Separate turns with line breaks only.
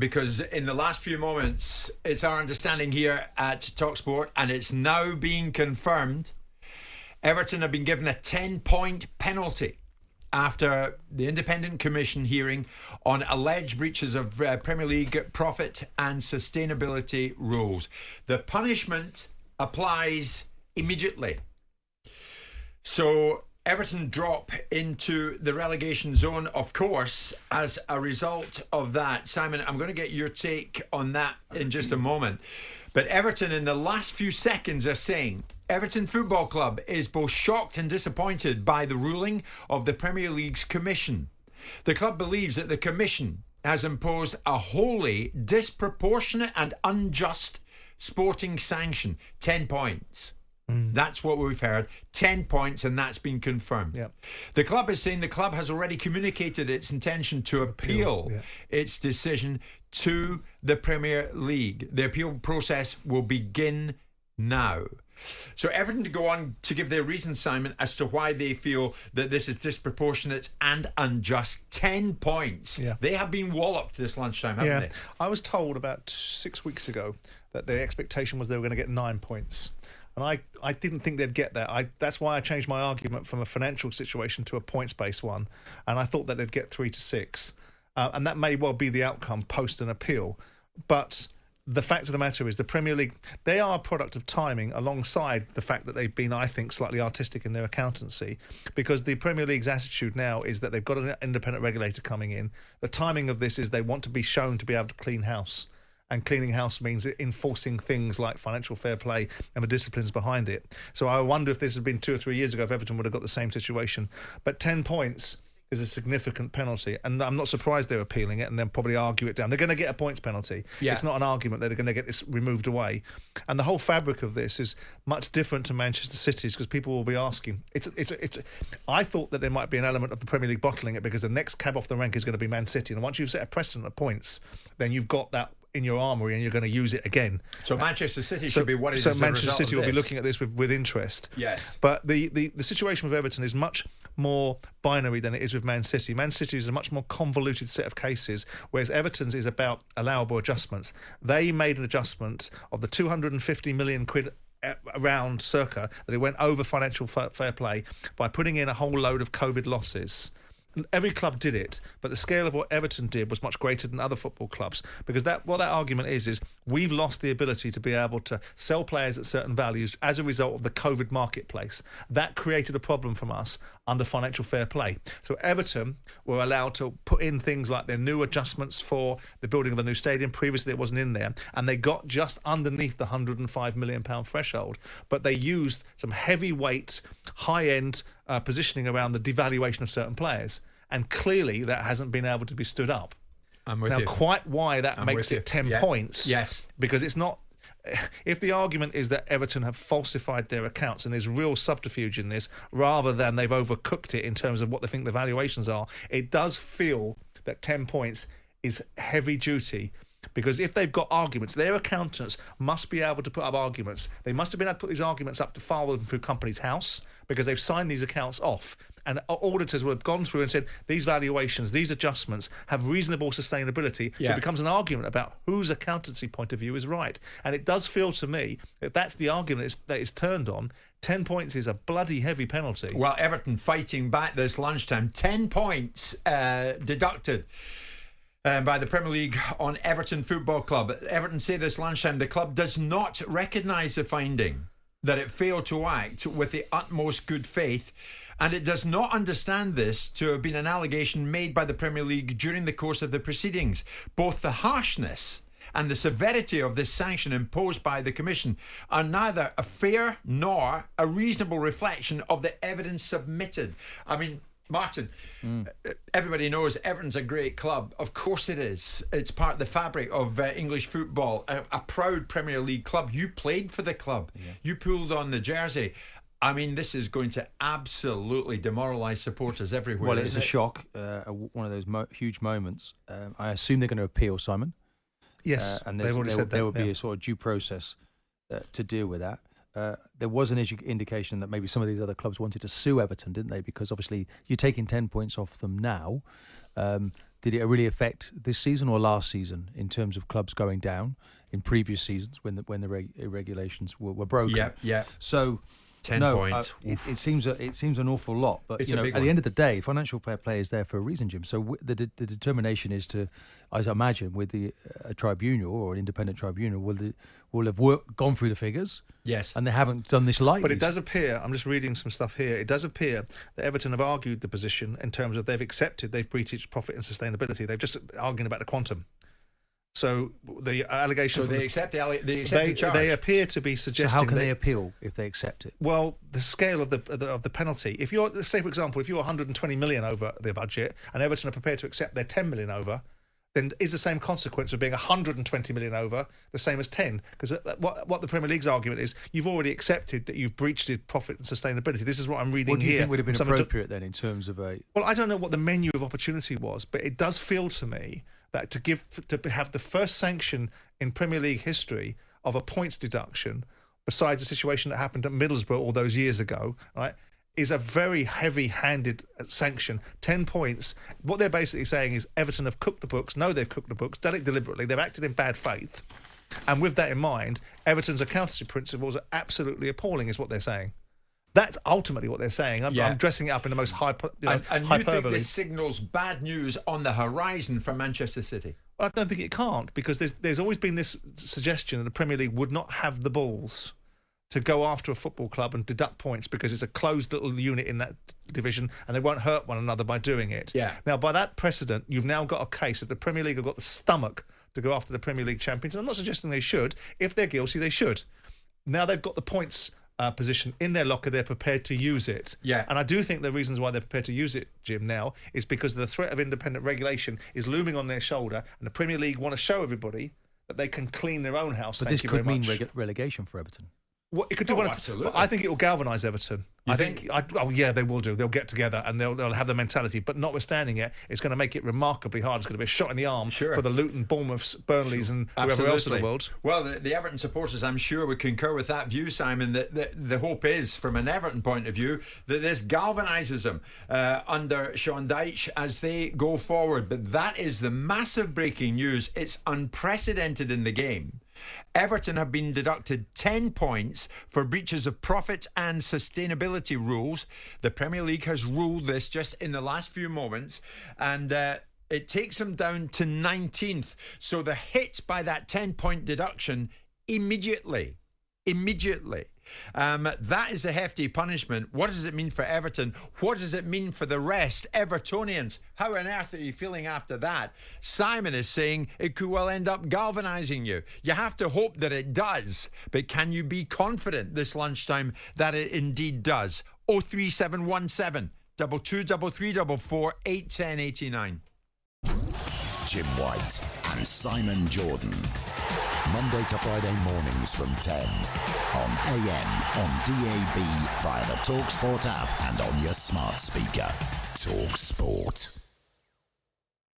because in the last few moments, it's our understanding here at talkSPORT, and it's now being confirmed, Everton have been given a 10-point penalty after the Independent Commission hearing on alleged breaches of Premier League profit and sustainability rules. The punishment applies immediately. So Everton drop into the relegation zone, of course, as a result of that. Simon, I'm going to get your take on that in just a moment. But Everton, in the last few seconds, are saying Everton Football Club is both shocked and disappointed by the ruling of the Premier League's commission. The club believes that the commission has imposed a wholly disproportionate and unjust sporting sanction. 10 points. That's what we've heard. 10 points, and that's been confirmed. Yep. The club is saying the club has already communicated its intention to appeal its decision to the Premier League. The appeal process will begin now. So Everton to go on to give their reasons, Simon, as to why they feel that this is disproportionate and unjust. 10 points. Yeah. They have been walloped this lunchtime, haven't they?
I was told about 6 weeks ago that the expectation was they were going to get 9 points. And I didn't think they'd get that. That's why I changed my argument from a financial situation to a points-based one. And I thought that they'd get 3 to 6. And that may well be the outcome post an appeal. But the fact of the matter is the Premier League, they are a product of timing alongside the fact that they've been, I think, slightly artistic in their accountancy. Because the Premier League's attitude now is that they've got an independent regulator coming in. The timing of this is they want to be shown to be able to clean house. And cleaning house means enforcing things like financial fair play and the disciplines behind it. So I wonder if this had been 2 or 3 years ago, if Everton would have got the same situation. But 10 points is a significant penalty. And I'm not surprised they're appealing it and they'll probably argue it down. They're going to get a points penalty. Yeah. It's not an argument that they're going to get this removed away. And the whole fabric of this is much different to Manchester City's because people will be asking. I thought that there might be an element of the Premier League bottling it because the next cab off the rank is going to be Man City. And once you've set a precedent of points, then you've got that in your armoury and you're going to use it again.
So Manchester City should be worried.
So Manchester City will be looking at this with interest.
Yes.
But the situation with Everton is much more binary than it is with Man City. Man City is a much more convoluted set of cases, whereas Everton's is about allowable adjustments. They made an adjustment of the 250 million quid around circa that it went over financial fair play by putting in a whole load of COVID losses. Every club did it, but the scale of what Everton did was much greater than other football clubs because what that argument is we've lost the ability to be able to sell players at certain values as a result of the COVID marketplace. That created a problem from us under financial fair play. So Everton were allowed to put in things like their new adjustments for the building of a new stadium. Previously it wasn't in there, and they got just underneath the £105 million threshold, but they used some heavyweight, high-end positioning around the devaluation of certain players, and clearly that hasn't been able to be stood up.
I'm with
you.
Now,
quite why that makes it 10 points.
Yes.
Because it's not. If the argument is that Everton have falsified their accounts and there's real subterfuge in this, rather than they've overcooked it in terms of what they think the valuations are, it does feel that 10 points is heavy duty. Because if they've got arguments, their accountants must be able to put up arguments. They must have been able to put these arguments up to file them through Companies House because they've signed these accounts off. And auditors would have gone through and said, these valuations, these adjustments have reasonable sustainability. Yeah. So it becomes an argument about whose accountancy point of view is right. And it does feel to me that that's the argument that is turned on. 10 points is a bloody heavy penalty.
Well, Everton fighting back this lunchtime. 10 points deducted by the Premier League on Everton Football Club. Everton say this lunchtime the club does not recognise the finding that it failed to act with the utmost good faith, and it does not understand this to have been an allegation made by the Premier League during the course of the proceedings. Both the harshness and the severity of this sanction imposed by the Commission are neither a fair nor a reasonable reflection of the evidence submitted. I mean, Martin, everybody knows Everton's a great club. Of course it is. It's part of the fabric of English football, a proud Premier League club. You played for the club. Yeah. You pulled on the jersey. I mean, this is going to absolutely demoralise supporters everywhere.
Well, it's a shock, one of those huge moments. I assume they're going to appeal, Simon.
Yes,
and
they've already said that.
There will be a sort of due process to deal with that. There was an indication that maybe some of these other clubs wanted to sue Everton, didn't they? Because obviously you're taking 10 points off them now. Did it really affect this season or last season in terms of clubs going down in previous seasons when the regulations were broken?
Yeah.
So
10
no,
points.
It seems an awful lot, but
It's
you know,
a
at
big
the
one.
end of the day, financial fair play is there for a reason, Jim. So the determination is to, as I imagine, with a tribunal or an independent tribunal, will have gone through the figures.
Yes.
And they haven't done this lightly.
But it does appear, I'm just reading some stuff here, it does appear that Everton have argued the position in terms of they've breached profit and sustainability. They're just arguing about the quantum. So the allegation...
So they accept the charge.
They appear to be suggesting...
So how can they appeal if they accept it?
Well, the scale of the penalty. If you're, say for example, if you're 120 million over their budget and Everton are prepared to accept their 10 million over, then is the same consequence of being 120 million over the same as 10? Because what the Premier League's argument is, you've already accepted that you've breached the profit and sustainability. This is what I'm reading here.
What do you think would have been appropriate then in terms of a...
Well, I don't know what the menu of opportunity was, but it does feel to me that to have the first sanction in Premier League history of a points deduction, besides the situation that happened at Middlesbrough all those years ago, right, is a very heavy-handed sanction. 10 points. What they're basically saying is Everton have cooked the books. No, they've cooked the books, done it deliberately. They've acted in bad faith. And with that in mind, Everton's accountancy principles are absolutely appalling, is what they're saying. That's ultimately what they're saying. I'm dressing it up in the most
and you
hyperbole.
think this signals bad news on the horizon for Manchester City?
Well, I don't think it can't, because there's always been this suggestion that the Premier League would not have the balls to go after a football club and deduct points because it's a closed little unit in that division and they won't hurt one another by doing it.
Yeah.
Now, by that precedent, you've now got a case that the Premier League have got the stomach to go after the Premier League champions. And I'm not suggesting they should. If they're guilty, they should. Now they've got the points position in their locker, they're prepared to use it.
Yeah.
And I do think the reasons why they're prepared to use it, Jim, now is because the threat of independent regulation is looming on their shoulder, and the Premier League want to show everybody that they can clean their own house.
But
Thank
this
you
could
very
mean
much.
relegation for Everton.
Well, it could do
absolutely.
I think it will galvanise Everton.
You
I
think?
Yeah, they will do. They'll get together and they'll have the mentality. But notwithstanding it, it's going to make it remarkably hard. It's going to be a shot in the arm for the Luton, Bournemouths, Burnleys, and whoever else in the world.
Well, the Everton supporters, I'm sure, would concur with that view, Simon. That the hope is, from an Everton point of view, that this galvanises them under Sean Dyche as they go forward. But that is the massive breaking news. It's unprecedented in the game. Everton have been deducted 10 points for breaches of profit and sustainability rules. The Premier League has ruled this just in the last few moments, and it takes them down to 19th. So they're hit by that 10-point deduction immediately. That is a hefty punishment. What does it mean for Everton? What does it mean for the rest? Evertonians, how on earth are you feeling after that? Simon is saying it could well end up galvanising you. You have to hope that it does, but can you be confident this lunchtime that it indeed does? 03717 223344 81089.
Jim White and Simon Jordan. Monday to Friday mornings from 10 on AM, on DAB, via the talkSPORT app and on your smart speaker. talkSPORT.